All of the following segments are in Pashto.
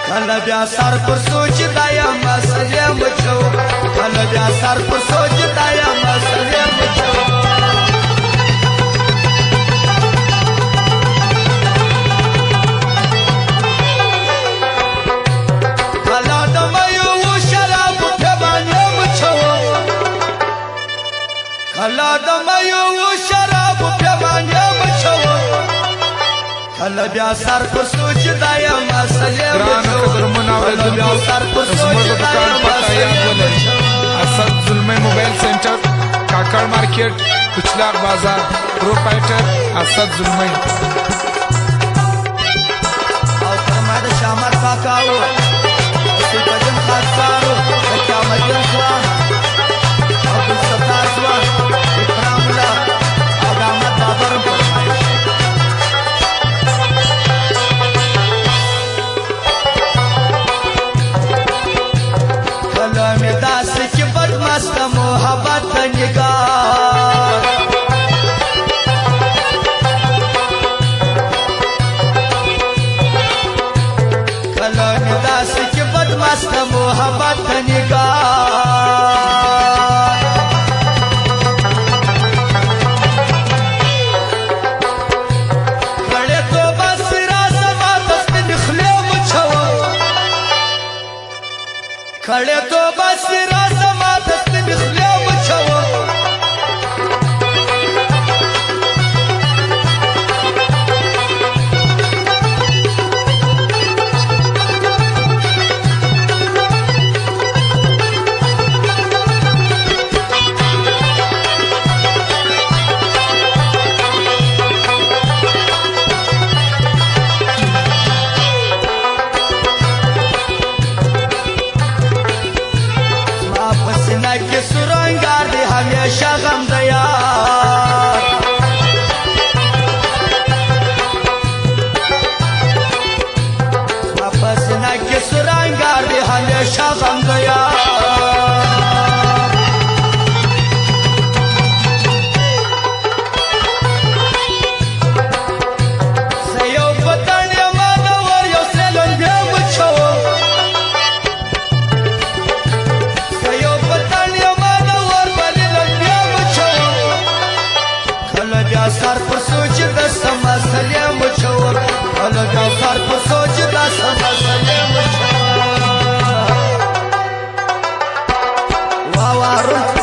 کله بیا سر پر سوچ دایا مسلې مچو کله بیا سر پر سوچ دایا مسلې مچو کله د مېو شراب په باندې مچو کله د مېو شراب په باندې مچو کله بیا سر پر سوچ دایا مسلې مچو کله بیا سر پر سوچ دایا مسلې مچو اسد ظلمي موبایل سنټر کاکړ مارکیټ کچلاغ بازار پروپرایټر اسد ظلمي او فرماد شامر پاکاو سپجن خاصارو کیا مدین سوان ابو ستار سوان اکرام الله آدامت بابر فرمایش کلام داس کی بدمست محبت نگار کلام داس کی بدمست محبت نگار کڑے تو بس راز ما دست نخلے مچھو کھڑے تو بس راز ما دست نخلے مچھو के सुरंगार दे हमेशा गम दया वापस ना के सुरंगार दे हमेशा गम दया सयो पतने मानवर यो से लंगे मुछो सर पर सोच दस मसले मुझो अलग सर पर सोच दस मसले मुझो वावारू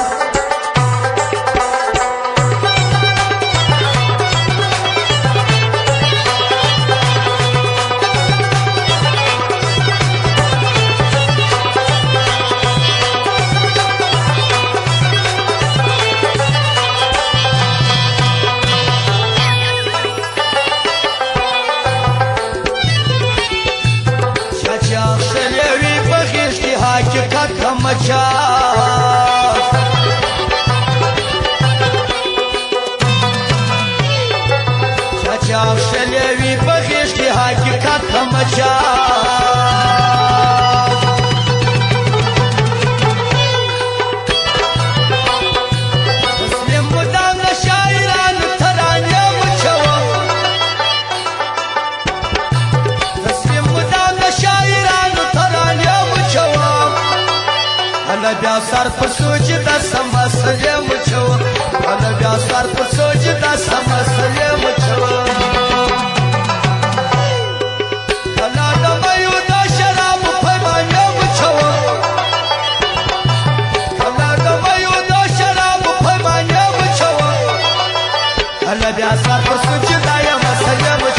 شلوی بخیش کی حقیقت مجاز تسلیم مدام شاعران ترانه مچو تسلیم مدام شاعران ترانه مچو انا بیا سر پر سوچ دس مسلې مچو انا بیا سر پر سوچ دس مسلې مچو بیا سر پر سوچ دایا مسلې